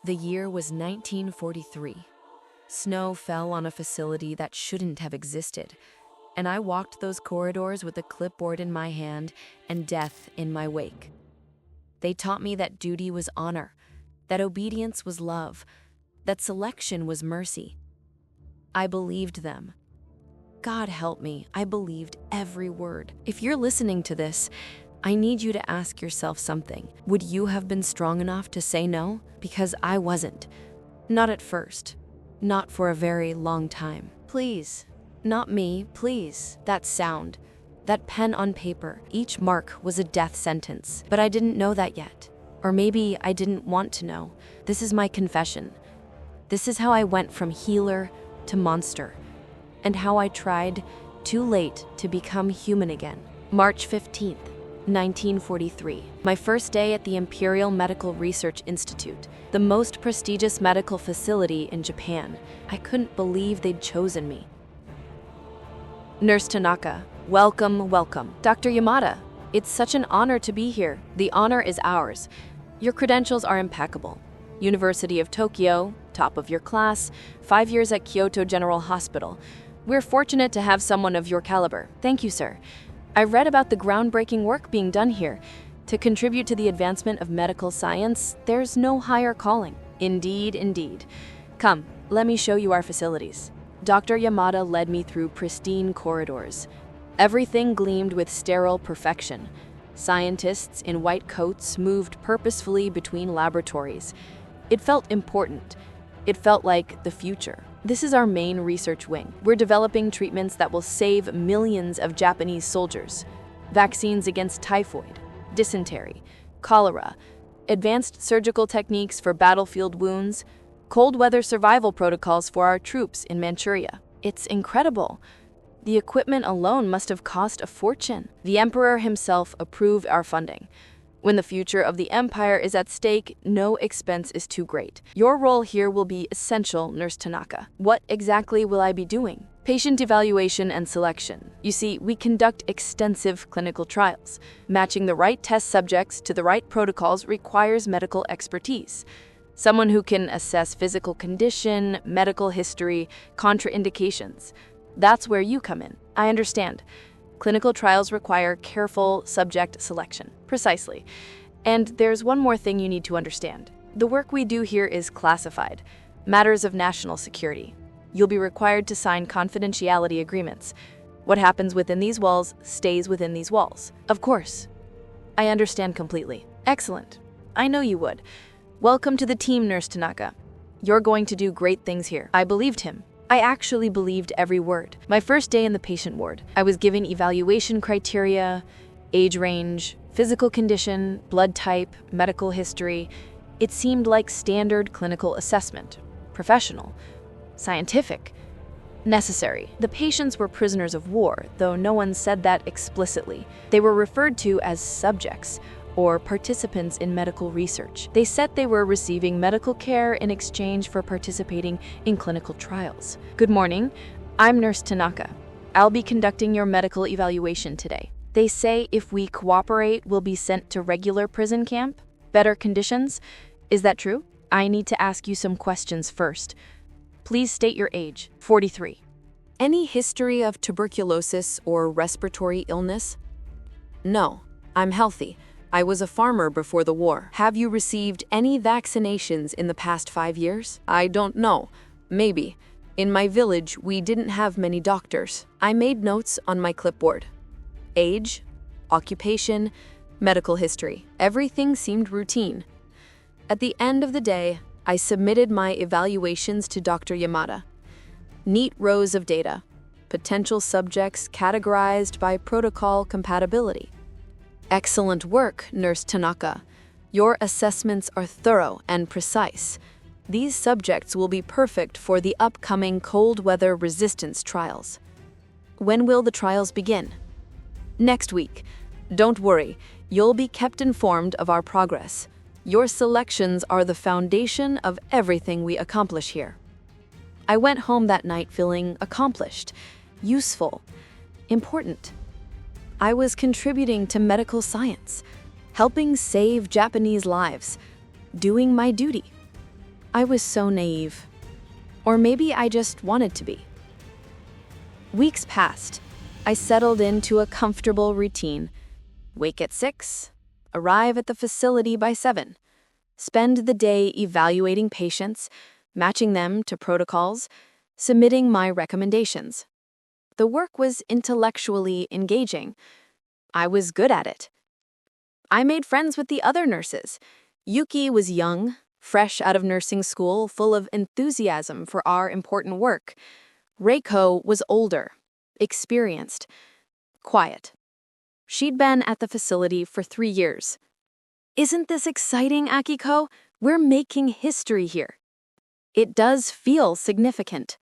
The year was 1943. Snow fell on a facility that shouldn't have existed, and I walked those corridors with a clipboard in my hand and death in my wake. They taught me that duty was honor, that obedience was love, that selection was mercy. I believed them. God help me, I believed every word. If you're listening to this, I need you to ask yourself something. Would you have been strong enough to say no? Because I wasn't. Not at first. Not for a very long time. Please. Not me, please. That sound. That pen on paper. Each mark was a death sentence. But I didn't know that yet. Or maybe I didn't want to know. This is my confession. This is how I went from healer to monster. And how I tried, too late, to become human again. March 15th. 1943. My first day at the Imperial Medical Research Institute, the most prestigious medical facility in Japan. I couldn't believe they'd chosen me. Nurse Tanaka, welcome, welcome. Dr. Yamada, it's such an honor to be here. The honor is ours. Your credentials are impeccable. University of Tokyo, top of your class, 5 years at Kyoto General Hospital. We're fortunate to have someone of your caliber. Thank you, sir. I read about the groundbreaking work being done here. To contribute to the advancement of medical science, there's no higher calling. Indeed, indeed. Come, let me show you our facilities. Dr. Yamada led me through pristine corridors. Everything gleamed with sterile perfection. Scientists in white coats moved purposefully between laboratories. It felt important. It felt like the future. This is our main research wing. We're developing treatments that will save millions of Japanese soldiers. Vaccines against typhoid, dysentery, cholera, advanced surgical techniques for battlefield wounds, cold weather survival protocols for our troops in Manchuria. It's incredible. The equipment alone must have cost a fortune. The emperor himself approved our funding. When the future of the empire is at stake, no expense is too great. Your role here will be essential, Nurse Tanaka. What exactly will I be doing? Patient evaluation and selection. You see, we conduct extensive clinical trials. Matching the right test subjects to the right protocols requires medical expertise. Someone who can assess physical condition, medical history, contraindications. That's where you come in. I understand. Clinical trials require careful subject selection. Precisely. And there's one more thing you need to understand. The work we do here is classified. Matters of national security. You'll be required to sign confidentiality agreements. What happens within these walls stays within these walls. Of course. I understand completely. Excellent. I know you would. Welcome to the team, Nurse Tanaka. You're going to do great things here. I believed him. I actually believed every word. My first day in the patient ward, I was given evaluation criteria, age range, physical condition, blood type, medical history. It seemed like standard clinical assessment. Professional. Scientific. Necessary. The patients were prisoners of war, though no one said that explicitly. They were referred to as subjects, or participants in medical research. They said they were receiving medical care in exchange for participating in clinical trials. Good morning. I'm Nurse Tanaka. I'll be conducting your medical evaluation today. They say if we cooperate, we'll be sent to regular prison camp? Better conditions? Is that true? I need to ask you some questions first. Please state your age. 43. Any history of tuberculosis or respiratory illness? No, I'm healthy. I was a farmer before the war. Have you received any vaccinations in the past 5 years? I don't know. Maybe. In my village, we didn't have many doctors. I made notes on my clipboard. Age, occupation, medical history. Everything seemed routine. At the end of the day, I submitted my evaluations to Dr. Yamada. Neat rows of data. Potential subjects categorized by protocol compatibility. Excellent work, Nurse Tanaka. Your assessments are thorough and precise. These subjects will be perfect for the upcoming cold weather resistance trials. When will the trials begin? Next week. Don't worry, you'll be kept informed of our progress. Your selections are the foundation of everything we accomplish here. I went home that night feeling accomplished, useful, important. I was contributing to medical science, helping save Japanese lives, doing my duty. I was so naive. Or maybe I just wanted to be. Weeks passed. I settled into a comfortable routine. Wake at 6, arrive at the facility by 7, spend the day evaluating patients, matching them to protocols, submitting my recommendations. The work was intellectually engaging. I was good at it. I made friends with the other nurses. Yuki was young, fresh out of nursing school, full of enthusiasm for our important work. Reiko was older, experienced, quiet. She'd been at the facility for 3 years. Isn't this exciting, Akiko? We're making history here. It does feel significant.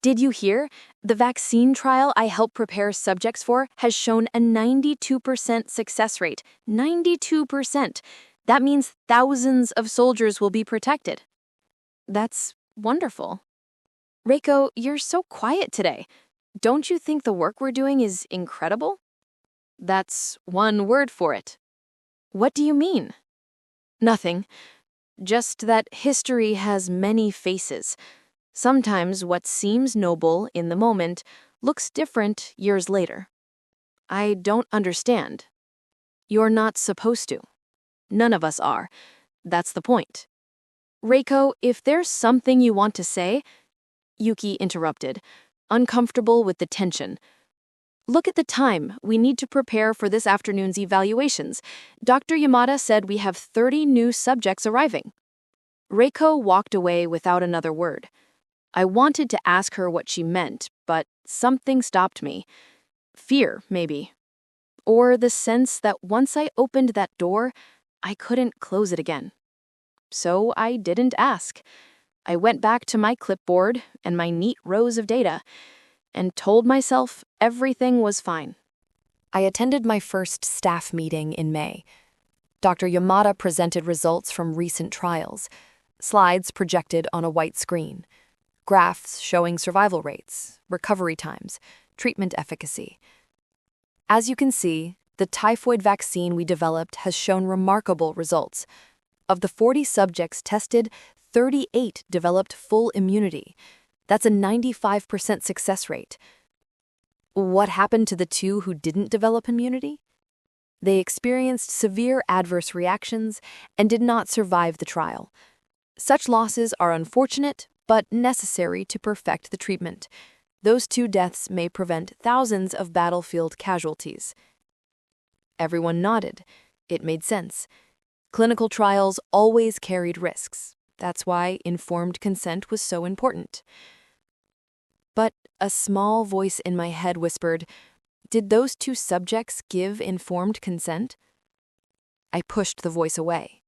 Did you hear? The vaccine trial I helped prepare subjects for has shown a 92% success rate. 92%. That means thousands of soldiers will be protected. That's wonderful. Reiko, you're so quiet today. Don't you think the work we're doing is incredible? That's one word for it. What do you mean? Nothing. Just that history has many faces. Sometimes what seems noble in the moment looks different years later. I don't understand. You're not supposed to. None of us are. That's the point. Reiko, if there's something you want to say, Yuki interrupted, uncomfortable with the tension. Look at the time. We need to prepare for this afternoon's evaluations. Dr. Yamada said we have 30 new subjects arriving. Reiko walked away without another word. I wanted to ask her what she meant, but something stopped me. Fear, maybe. Or the sense that once I opened that door, I couldn't close it again. So I didn't ask. I went back to my clipboard and my neat rows of data and told myself everything was fine. I attended my first staff meeting in May. Dr. Yamada presented results from recent trials, slides projected on a white screen, graphs showing survival rates, recovery times, treatment efficacy. As you can see, the typhoid vaccine we developed has shown remarkable results. Of the 40 subjects tested, 38 developed full immunity. That's a 95% success rate. What happened to the 2 who didn't develop immunity? They experienced severe adverse reactions and did not survive the trial. Such losses are unfortunate, but necessary to perfect the treatment. Those 2 deaths may prevent thousands of battlefield casualties. Everyone nodded. It made sense. Clinical trials always carried risks. That's why informed consent was so important. But a small voice in my head whispered, "Did those 2 subjects give informed consent?" I pushed the voice away.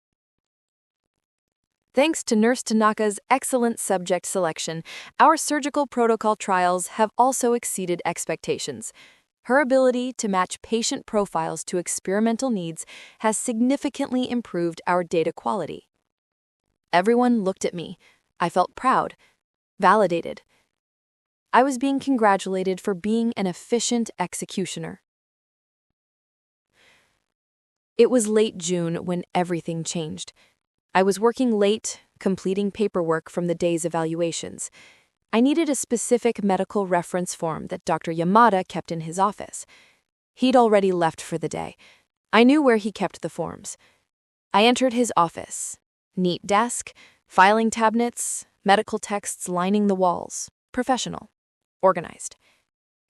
Thanks to Nurse Tanaka's excellent subject selection, our surgical protocol trials have also exceeded expectations. Her ability to match patient profiles to experimental needs has significantly improved our data quality. Everyone looked at me. I felt proud, validated. I was being congratulated for being an efficient executioner. It was late June when everything changed. I was working late, completing paperwork from the day's evaluations. I needed a specific medical reference form that Dr. Yamada kept in his office. He'd already left for the day. I knew where he kept the forms. I entered his office. Neat desk, filing cabinets, medical texts lining the walls. Professional. Organized.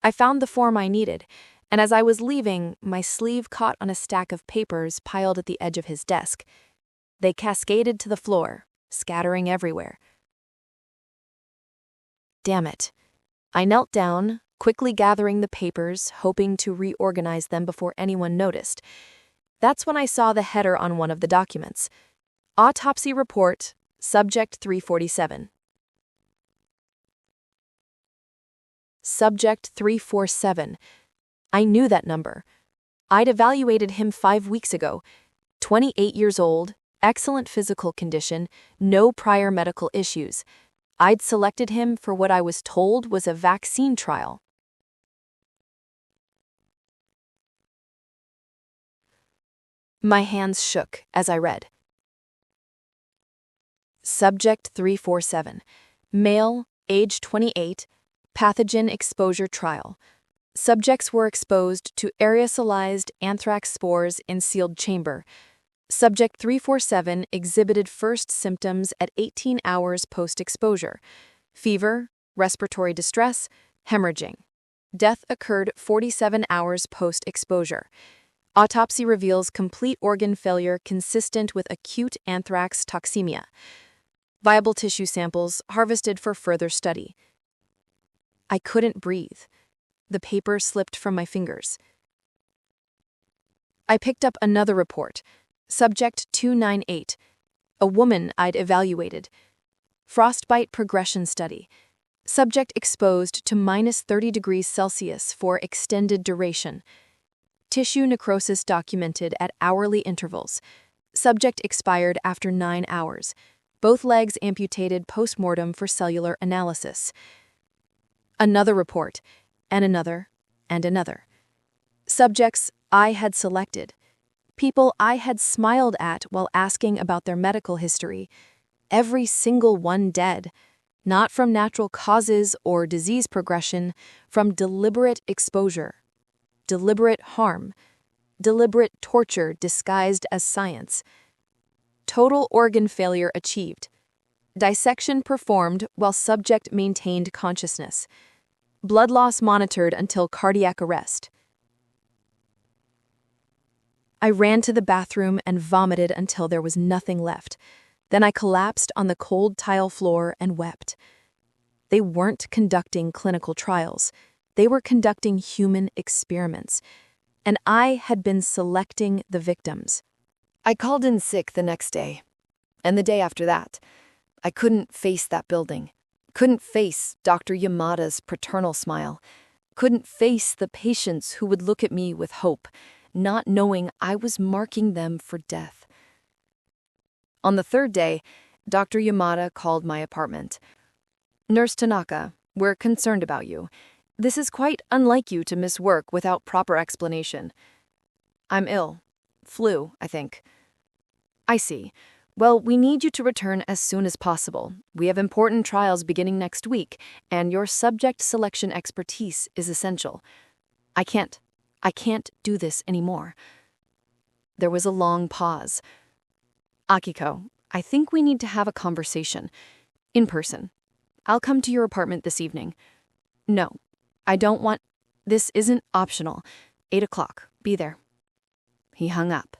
I found the form I needed, and as I was leaving, my sleeve caught on a stack of papers piled at the edge of his desk. They cascaded to the floor, scattering everywhere. Damn it. I knelt down, quickly gathering the papers, hoping to reorganize them before anyone noticed. That's when I saw the header on one of the documents. Autopsy report, subject 347. Subject 347. I knew that number. I'd evaluated him 5 weeks ago. 28 years old, excellent physical condition, no prior medical issues. I'd selected him for what I was told was a vaccine trial. My hands shook as I read. Subject 347. Male, age 28, pathogen exposure trial. Subjects were exposed to aerosolized anthrax spores in sealed chamber. Subject 347 exhibited first symptoms at 18 hours post-exposure: fever, respiratory distress, hemorrhaging. Death occurred 47 hours post-exposure. Autopsy reveals complete organ failure consistent with acute anthrax toxemia. Viable tissue samples harvested for further study. I couldn't breathe. The paper slipped from my fingers. I picked up another report. Subject 298. A woman I'd evaluated. Frostbite progression study. Subject exposed to -30 degrees Celsius for extended duration. Tissue necrosis documented at hourly intervals. Subject expired after 9 hours. Both legs amputated post-mortem for cellular analysis. Another report, and another, and another. Subjects I had selected. People I had smiled at while asking about their medical history. Every single one dead. Not from natural causes or disease progression, from deliberate exposure. Deliberate harm. Deliberate torture disguised as science. Total organ failure achieved. Dissection performed while subject maintained consciousness. Blood loss monitored until cardiac arrest. I ran to the bathroom and vomited until there was nothing left. Then I collapsed on the cold tile floor and wept. They weren't conducting clinical trials. They were conducting human experiments. And I had been selecting the victims. I called in sick the next day. And the day after that. I couldn't face that building. Couldn't face Dr. Yamada's paternal smile. Couldn't face the patients who would look at me with hope, not knowing I was marking them for death. On the third day, Dr. Yamada called my apartment. "Nurse Tanaka, we're concerned about you. This is quite unlike you to miss work without proper explanation." "I'm ill. Flu, I think." "I see. Well, we need you to return as soon as possible. We have important trials beginning next week, and your subject selection expertise is essential." I can't do this anymore." There was a long pause. "Akiko, I think we need to have a conversation. In person. I'll come to your apartment this evening." "No, I don't want. This isn't optional. 8 o'clock. Be there." He hung up.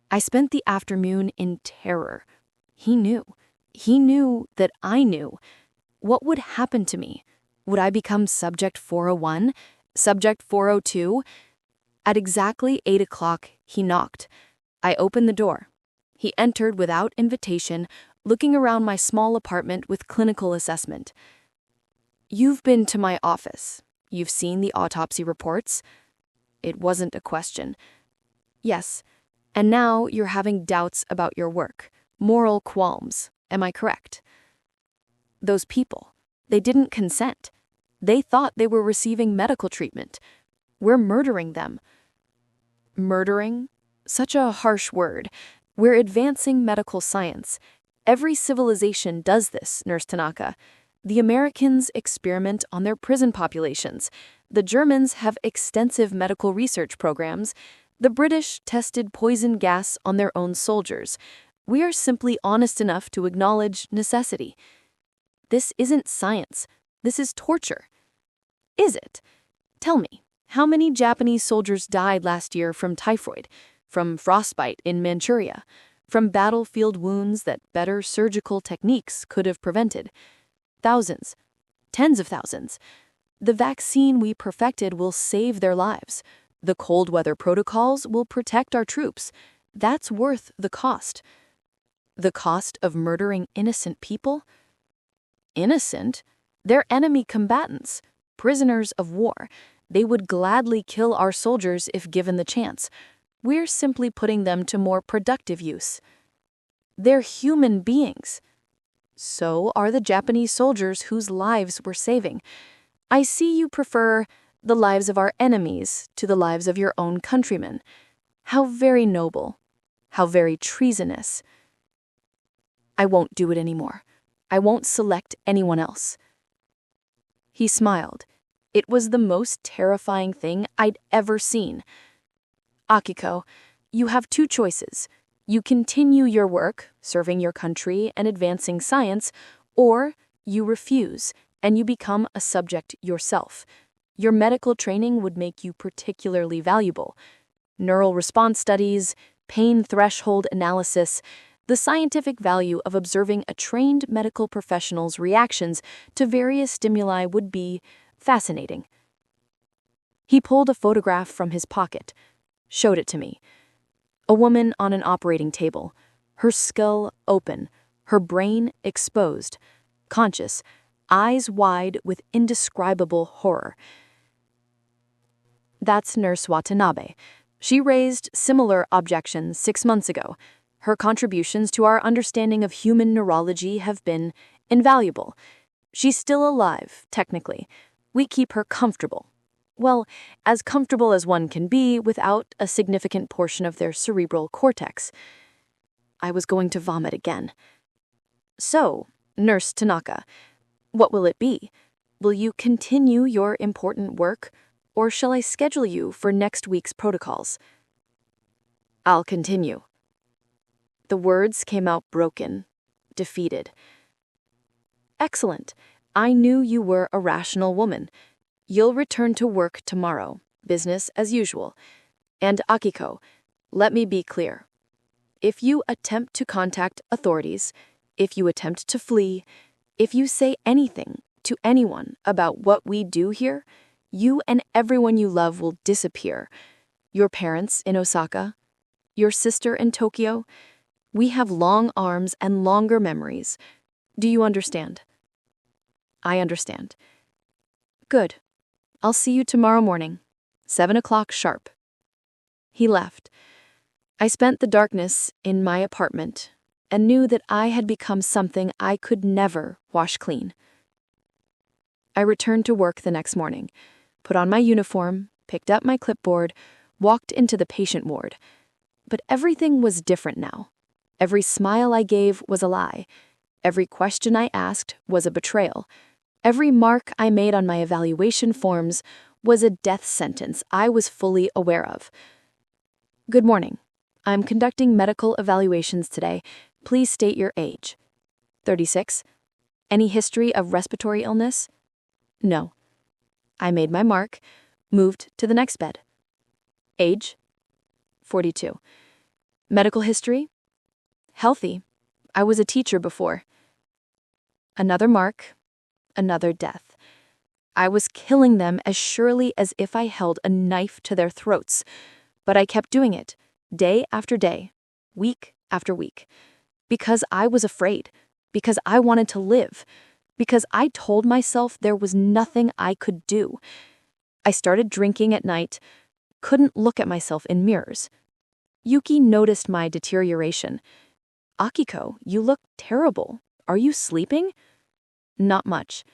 I spent the afternoon in terror. He knew. He knew that I knew. What would happen to me? Would I become Subject 401? Subject 402? At exactly 8 o'clock, he knocked. I opened the door. He entered without invitation, looking around my small apartment with clinical assessment. "You've been to my office. You've seen the autopsy reports?" It wasn't a question. "Yes. And now you're having doubts about your work, moral qualms. Am I correct?" Those people, they didn't consent. They thought they were receiving medical treatment. We're murdering them. Murdering? Such a harsh word. We're advancing medical science. Every civilization does this, Nurse Tanaka. The Americans experiment on their prison populations. The Germans have extensive medical research programs. The British tested poison gas on their own soldiers. We are simply honest enough to acknowledge necessity. This isn't science. This is torture. Is it? Tell me, how many Japanese soldiers died last year from typhoid, from frostbite in Manchuria, from battlefield wounds that better surgical techniques could have prevented? Thousands. Tens of thousands. The vaccine we perfected will save their lives. The cold weather protocols will protect our troops. That's worth the cost. The cost of murdering innocent people? Innocent? They're enemy combatants, prisoners of war. They would gladly kill our soldiers if given the chance. We're simply putting them to more productive use. They're human beings. So are the Japanese soldiers whose lives we're saving. I see you prefer the lives of our enemies to the lives of your own countrymen. How very noble. How very treasonous. I won't do it anymore. I won't select anyone else." He smiled. It was the most terrifying thing I'd ever seen. "Akiko, you have two choices. You continue your work, serving your country and advancing science, or you refuse and you become a subject yourself. Your medical training would make you particularly valuable. Neural response studies, pain threshold analysis, the scientific value of observing a trained medical professional's reactions to various stimuli would be fascinating." He pulled a photograph from his pocket, showed it to me. A woman on an operating table, her skull open, her brain exposed, conscious, eyes wide with indescribable horror. "That's Nurse Watanabe. She raised similar objections 6 months ago. Her contributions to our understanding of human neurology have been invaluable. She's still alive, technically. We keep her comfortable. Well, as comfortable as one can be without a significant portion of their cerebral cortex." I was going to vomit again. "So, Nurse Tanaka, what will it be? Will you continue your important work, or shall I schedule you for next week's protocols?" "I'll continue." The words came out broken, defeated. "Excellent. I knew you were a rational woman. You'll return to work tomorrow, business as usual. And Akiko, let me be clear. If you attempt to contact authorities, if you attempt to flee, if you say anything to anyone about what we do here, you and everyone you love will disappear. Your parents in Osaka, your sister in Tokyo. We have long arms and longer memories. Do you understand?" "I understand." "Good. I'll see you tomorrow morning, 7 o'clock sharp." He left. I spent the darkness in my apartment and knew that I had become something I could never wash clean. I returned to work the next morning, put on my uniform, picked up my clipboard, walked into the patient ward. But everything was different now. Every smile I gave was a lie. Every question I asked was a betrayal. Every mark I made on my evaluation forms was a death sentence I was fully aware of. "Good morning. I'm conducting medical evaluations today. Please state your age." 36. "Any history of respiratory illness?" "No." I made my mark, moved to the next bed. "Age?" 42. "Medical history?" "Healthy. I was a teacher before." Another mark, another death. I was killing them as surely as if I held a knife to their throats, but I kept doing it, day after day, week after week, because I was afraid, because I wanted to live, because I told myself there was nothing I could do. I started drinking at night, couldn't look at myself in mirrors. Yuki noticed my deterioration. "Akiko, you look terrible. Are you sleeping?" "Not much."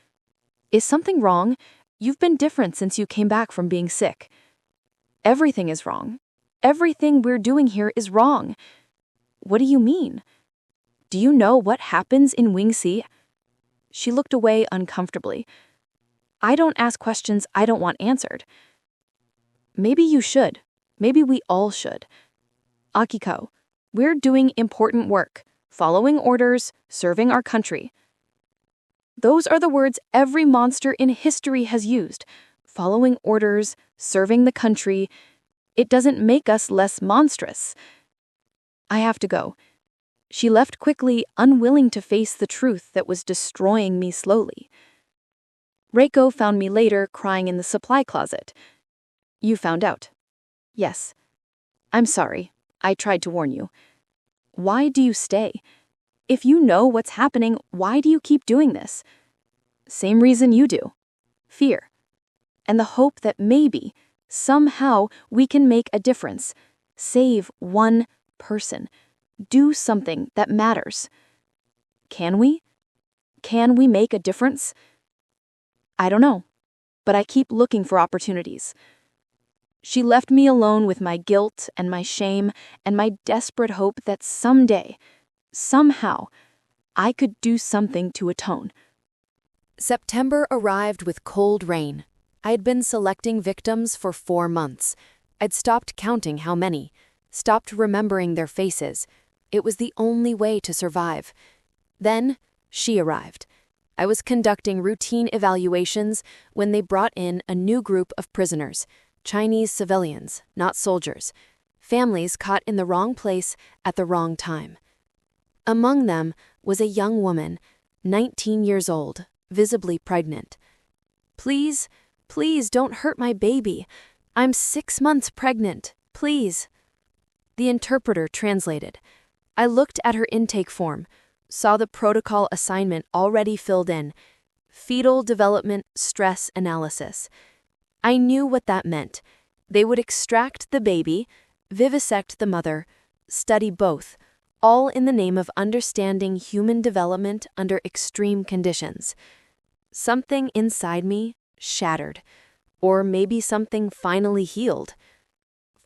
"Is something wrong? You've been different since you came back from being sick." "Everything is wrong. Everything we're doing here is wrong." "What do you mean? Do you know what happens in Wing C?" She looked away uncomfortably. "I don't ask questions I don't want answered." "Maybe you should. Maybe we all should. Akiko, we're doing important work, following orders, serving our country." Those are the words every monster in history has used. Following orders, serving the country. It doesn't make us less monstrous. "I have to go." She left quickly, unwilling to face the truth that was destroying me slowly. Reiko found me later crying in the supply closet. "You found out?" "Yes." "I'm sorry. I tried to warn you." "Why do you stay? If you know what's happening, why do you keep doing this?" "Same reason you do. Fear. And the hope that maybe, somehow, we can make a difference. Save one person. Do something that matters." Can we? Can we make a difference? I don't know, but I keep looking for opportunities. She left me alone with my guilt and my shame and my desperate hope that someday, somehow, I could do something to atone. September arrived with cold rain. I had been selecting victims for 4 months. I'd stopped counting how many, stopped remembering their faces. It was the only way to survive. Then, she arrived. I was conducting routine evaluations when they brought in a new group of prisoners, Chinese civilians, not soldiers, families caught in the wrong place at the wrong time. Among them was a young woman, 19 years old, visibly pregnant. Please don't hurt my baby. I'm 6 months pregnant, please. The interpreter translated. I looked at her intake form, saw the protocol assignment already filled in, fetal development stress analysis. I knew what that meant. They would extract the baby, vivisect the mother, study both, all in the name of understanding human development under extreme conditions. Something inside me shattered, or maybe something finally healed.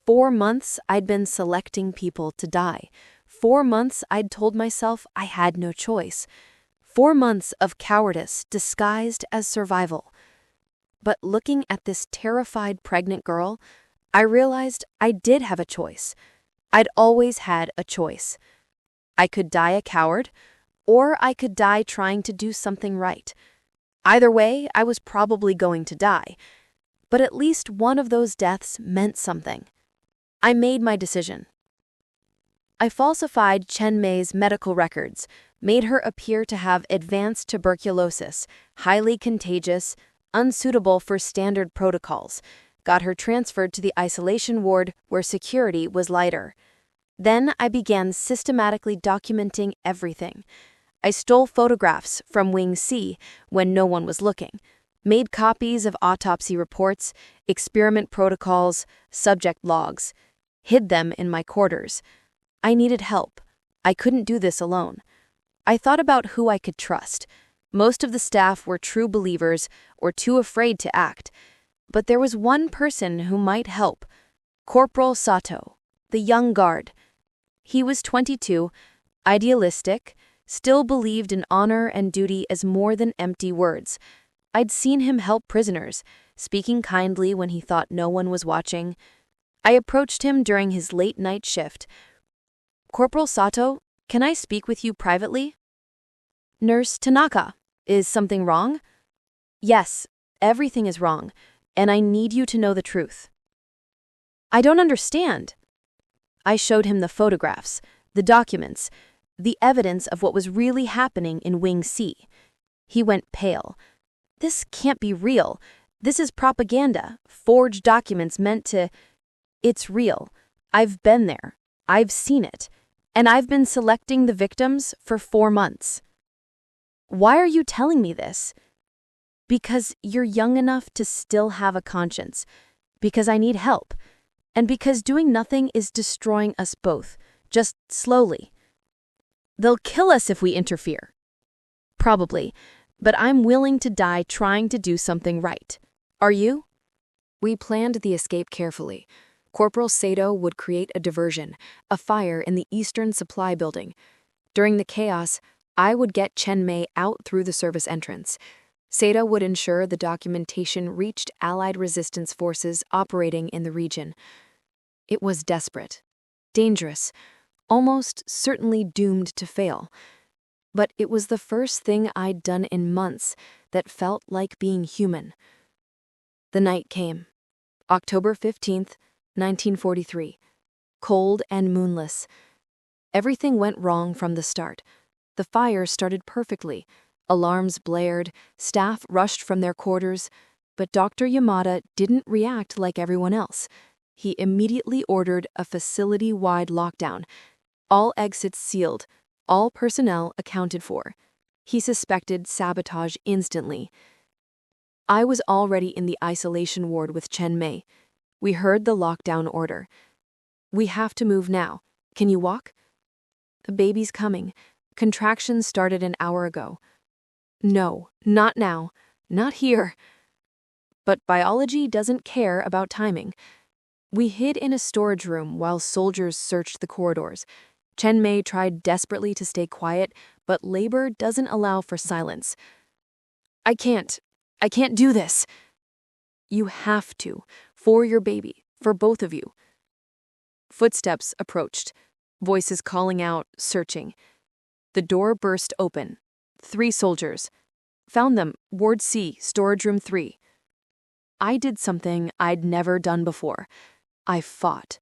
4 months I'd been selecting people to die. 4 months I'd told myself I had no choice. 4 months of cowardice disguised as survival. But looking at this terrified pregnant girl, I realized I did have a choice. I'd always had a choice. I could die a coward, or I could die trying to do something right. Either way, I was probably going to die. But at least one of those deaths meant something. I made my decision. I falsified Chen Mei's medical records, made her appear to have advanced tuberculosis, highly contagious, unsuitable for standard protocols, got her transferred to the isolation ward where security was lighter. Then I began systematically documenting everything. I stole photographs from Wing C when no one was looking, made copies of autopsy reports, experiment protocols, subject logs, hid them in my quarters. I needed help. I couldn't do this alone. I thought about who I could trust. Most of the staff were true believers or too afraid to act. But there was one person who might help. Corporal Sato, the young guard. He was 22, idealistic, still believed in honor and duty as more than empty words. I'd seen him help prisoners, speaking kindly when he thought no one was watching. I approached him during his late-night shift. Corporal Sato, can I speak with you privately? Nurse Tanaka, is something wrong? Yes, everything is wrong, and I need you to know the truth. I don't understand. I showed him the photographs, the documents, the evidence of what was really happening in Wing C. He went pale. This can't be real. This is propaganda, forged documents meant to... It's real. I've been there. I've seen it. And I've been selecting the victims for 4 months. Why are you telling me this? Because you're young enough to still have a conscience. Because I need help. And because doing nothing is destroying us both, just slowly. They'll kill us if we interfere. Probably, but I'm willing to die trying to do something right. Are you? We planned the escape carefully. Corporal Sato would create a diversion, a fire in the Eastern Supply Building. During the chaos, I would get Chen Mei out through the service entrance. Sato would ensure the documentation reached Allied resistance forces operating in the region. It was desperate, dangerous, almost certainly doomed to fail. But it was the first thing I'd done in months that felt like being human. The night came. October 15th, 1943. Cold and moonless. Everything went wrong from the start. The fire started perfectly. Alarms blared, staff rushed from their quarters, but Dr. Yamada didn't react like everyone else. He immediately ordered a facility-wide lockdown. All exits sealed, all personnel accounted for. He suspected sabotage instantly. I was already in the isolation ward with Chen Mei. We heard the lockdown order. We have to move now. Can you walk? The baby's coming. Contractions started an hour ago. No, not now. Not here. But biology doesn't care about timing. We hid in a storage room while soldiers searched the corridors. Chen Mei tried desperately to stay quiet, but labor doesn't allow for silence. I can't do this. You have to, for your baby, for both of you. Footsteps approached, voices calling out, searching. The door burst open. 3 soldiers. Found them, Ward C, Storage Room 3. I did something I'd never done before. I fought.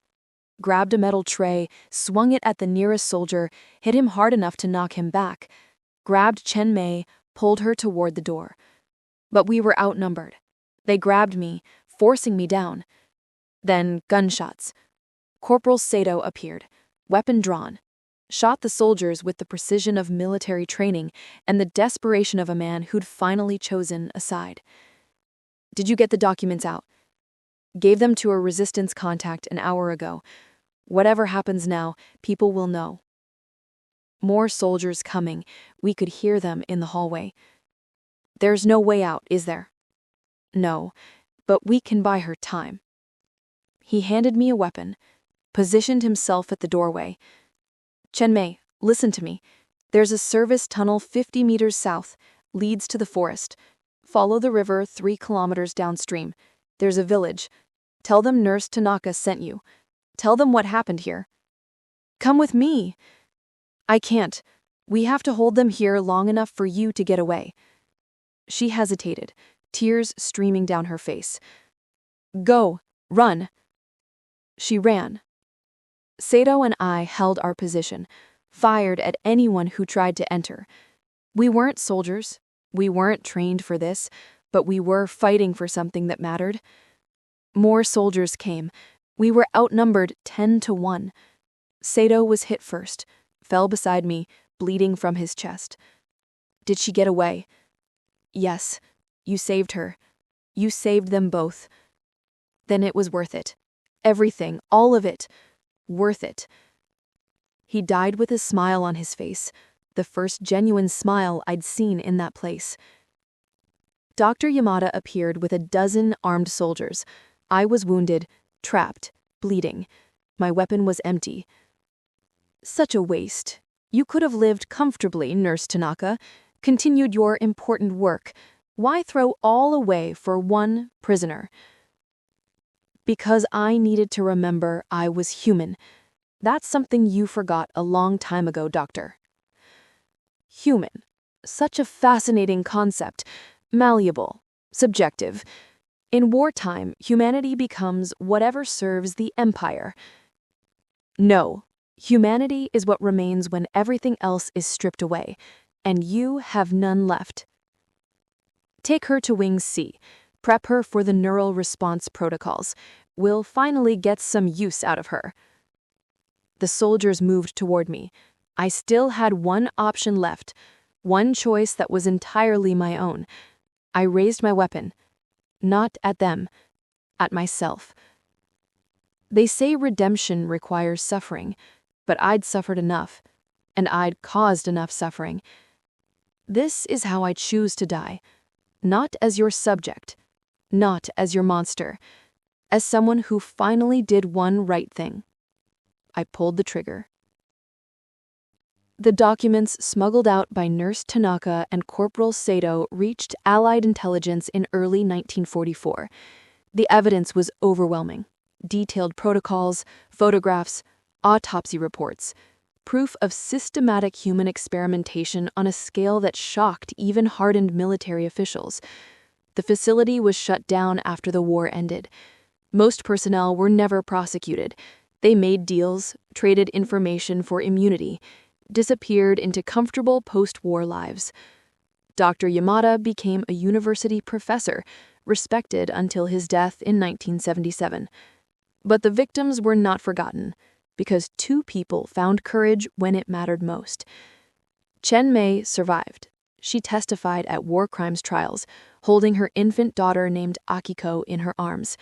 Grabbed a metal tray, swung it at the nearest soldier, hit him hard enough to knock him back, grabbed Chen Mei, pulled her toward the door. But we were outnumbered. They grabbed me, forcing me down. Then gunshots. Corporal Sato appeared, weapon drawn, shot the soldiers with the precision of military training and the desperation of a man who'd finally chosen a side. Did you get the documents out? Gave them to a resistance contact an hour ago. Whatever happens now, people will know. More soldiers coming. We could hear them in the hallway. There's no way out, is there? No, but we can buy her time. He handed me a weapon, positioned himself at the doorway. Chen Mei, listen to me. There's a service tunnel 50 meters south, leads to the forest. Follow the river 3 kilometers downstream. There's a village. Tell them Nurse Tanaka sent you. Tell them what happened here. Come with me. I can't. We have to hold them here long enough for you to get away. She hesitated, tears streaming down her face. Go, run. She ran. Sato and I held our position, fired at anyone who tried to enter. We weren't soldiers. We weren't trained for this, but we were fighting for something that mattered. More soldiers came. We were outnumbered 10-1. Sato was hit first, fell beside me, bleeding from his chest. Did she get away? Yes. You saved her. You saved them both. Then it was worth it. Everything, all of it. Worth it. He died with a smile on his face, the first genuine smile I'd seen in that place. Dr. Yamada appeared with a dozen armed soldiers. I was wounded, trapped, bleeding. My weapon was empty. Such a waste. You could have lived comfortably, Nurse Tanaka, continued your important work. Why throw all away for one prisoner? Because I needed to remember I was human. That's something you forgot a long time ago, Doctor. Human. Such a fascinating concept. Malleable. Subjective. In wartime, humanity becomes whatever serves the empire. No. Humanity is what remains when everything else is stripped away, and you have none left. Take her to Wing C. Prep her for the neural response protocols. We'll finally get some use out of her. The soldiers moved toward me. I still had one option left, one choice that was entirely my own. I raised my weapon. Not at them, at myself. They say redemption requires suffering, but I'd suffered enough, and I'd caused enough suffering. This is how I choose to die, not as your subject, not as your monster, as someone who finally did one right thing. I pulled the trigger. The documents smuggled out by Nurse Tanaka and Corporal Sato reached Allied intelligence in early 1944. The evidence was overwhelming. Detailed protocols, photographs, autopsy reports, proof of systematic human experimentation on a scale that shocked even hardened military officials. The facility was shut down after the war ended. Most personnel were never prosecuted. They made deals, traded information for immunity, disappeared into comfortable post-war lives. Dr. Yamada became a university professor, respected until his death in 1977. But the victims were not forgotten, because 2 people found courage when it mattered most. Chen Mei survived. She testified at war crimes trials, holding her infant daughter named Akiko in her arms.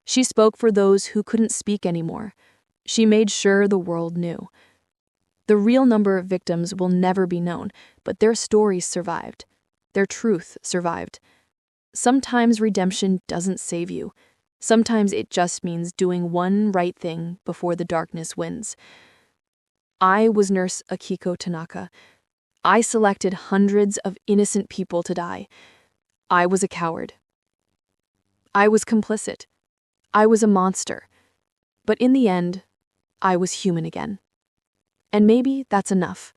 She spoke for those who couldn't speak anymore. She made sure the world knew. The real number of victims will never be known, but their stories survived. Their truth survived. Sometimes redemption doesn't save you. Sometimes it just means doing one right thing before the darkness wins. I was Nurse Akiko Tanaka. I selected hundreds of innocent people to die. I was a coward. I was complicit. I was a monster. But in the end, I was human again. And maybe that's enough.